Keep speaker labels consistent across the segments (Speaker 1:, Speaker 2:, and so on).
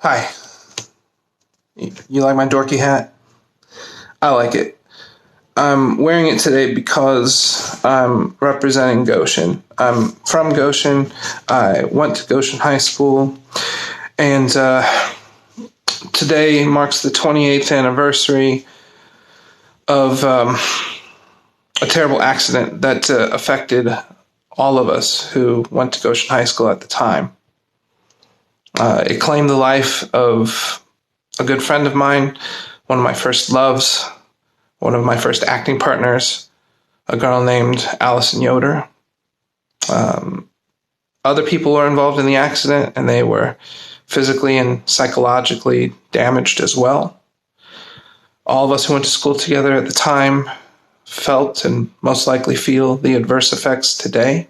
Speaker 1: Hi. You like my dorky hat? I like it. I'm wearing it today because I'm representing Goshen. I'm from Goshen. I went to Goshen High School. And today marks the 28th anniversary of a terrible accident that affected all of us who went to Goshen High School at the time. It claimed the life of a good friend of mine, one of my first loves, one of my first acting partners, a girl named Allison Yoder. Other people were involved in the accident, and they were physically and psychologically damaged as well. All of us who went to school together at the time felt and most likely feel the adverse effects today.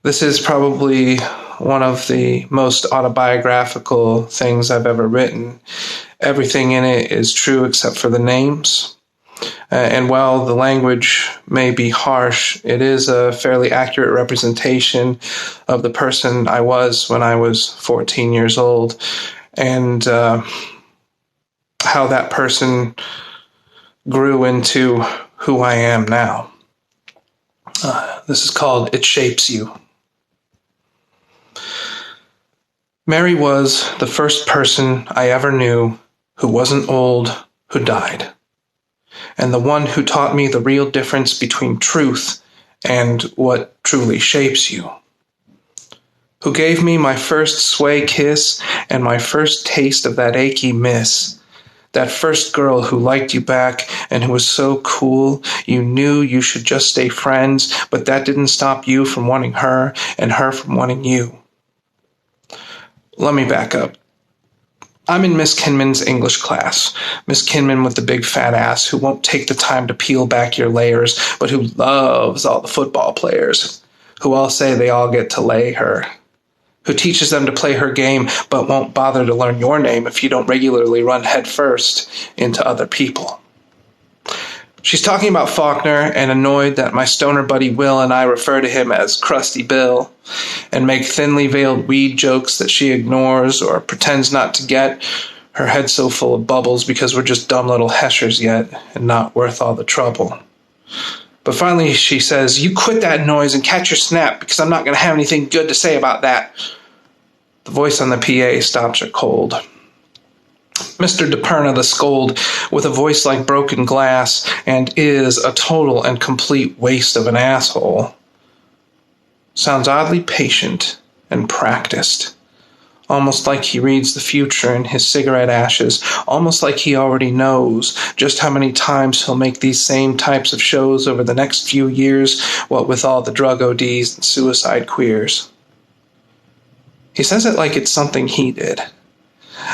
Speaker 1: This is probably one of the most autobiographical things I've ever written. Everything in it is true except for the names. And while the language may be harsh, it is a fairly accurate representation of the person I was when I was 14 years old, and how that person grew into who I am now. This is called It Shapes You. Mary was the first person I ever knew who wasn't old who died, and the one who taught me the real difference between truth and what truly shapes you, who gave me my first sway kiss and my first taste of that achy miss, that first girl who liked you back and who was so cool you knew you should just stay friends, but that didn't stop you from wanting her and her from wanting you. Let me back up. I'm in Miss Kinman's English class. Miss Kinman with the big fat ass who won't take the time to peel back your layers, but who loves all the football players, who all say they all get to lay her, who teaches them to play her game, but won't bother to learn your name if you don't regularly run headfirst into other people. She's talking about Faulkner and annoyed that my stoner buddy Will and I refer to him as Krusty Bill and make thinly veiled weed jokes that she ignores or pretends not to get, her head so full of bubbles because we're just dumb little heshers yet and not worth all the trouble. But finally she says, "You quit that noise and catch your snap because I'm not going to have anything good to say about that." The voice on the PA stops her cold. Mr. DePerna the scold, with a voice like broken glass, and is a total and complete waste of an asshole, sounds oddly patient and practiced, almost like he reads the future in his cigarette ashes, almost like he already knows just how many times he'll make these same types of shows over the next few years, what with all the drug ODs and suicide queers. He says it like it's something he did.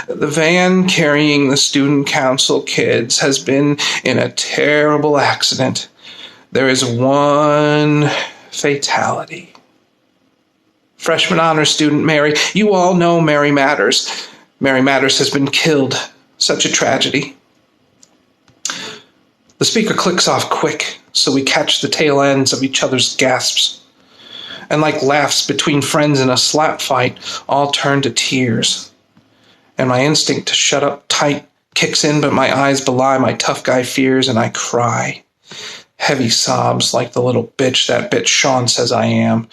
Speaker 1: The van carrying the student council kids has been in a terrible accident. There is one fatality. Freshman honor student Mary. You all know Mary Matters. Mary Matters has been killed. Such a tragedy. The speaker clicks off quick, so we catch the tail ends of each other's gasps. And like laughs between friends in a slap fight, all turn to tears. And my instinct to shut up tight kicks in, but my eyes belie my tough guy fears, and I cry. Heavy sobs like the little bitch that bitch Sean says I am.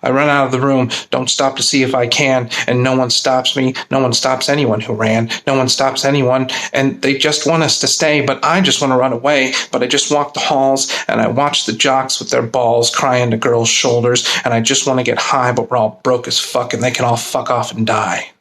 Speaker 1: I run out of the room, don't stop to see if I can, and no one stops me. No one stops anyone who ran. No one stops anyone, and they just want us to stay, but I just want to run away. But I just walk the halls, and I watch the jocks with their balls cry into girls' shoulders, and I just want to get high, but we're all broke as fuck, and they can all fuck off and die.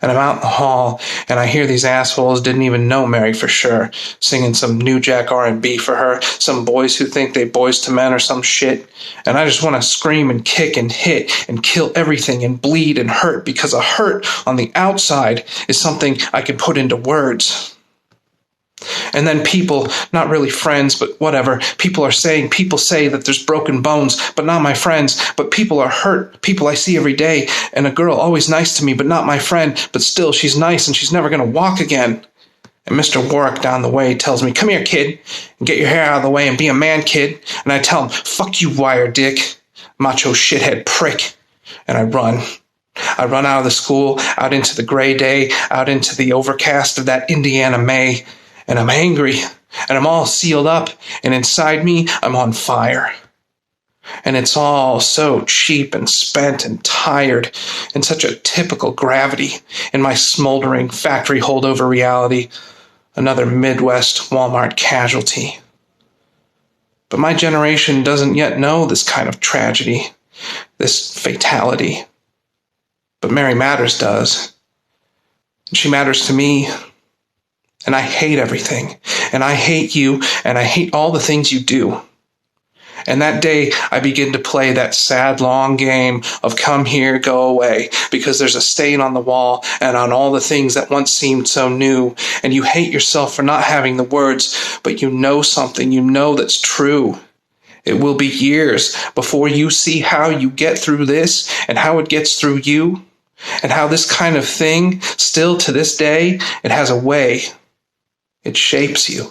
Speaker 1: And I'm out in the hall, and I hear these assholes didn't even know Mary for sure, singing some New Jack R&B for her, some boys who think they boys to men or some shit. And I just want to scream and kick and hit and kill everything and bleed and hurt, because a hurt on the outside is something I can put into words. And then people, not really friends, but whatever, people say that there's broken bones, but not my friends, but people are hurt, people I see every day, and a girl always nice to me, but not my friend, but still she's nice and she's never going to walk again. And Mr. Warwick down the way tells me, "Come here, kid, and get your hair out of the way and be a man, kid." And I tell him, "Fuck you, wire dick, macho shithead prick." And I run. I run out of the school, out into the gray day, out into the overcast of that Indiana May, and I'm angry, and I'm all sealed up, and inside me, I'm on fire. And it's all so cheap and spent and tired, and such a typical gravity in my smoldering factory holdover reality, another Midwest Walmart casualty. But my generation doesn't yet know this kind of tragedy, this fatality. But Mary Matters does. And she matters to me. And I hate everything. And I hate you. And I hate all the things you do. And that day, I begin to play that sad, long game of come here, go away, because there's a stain on the wall and on all the things that once seemed so new. And you hate yourself for not having the words, but you know something, you know that's true. It will be years before you see how you get through this and how it gets through you. And how this kind of thing, still to this day, it has a way. It shapes you.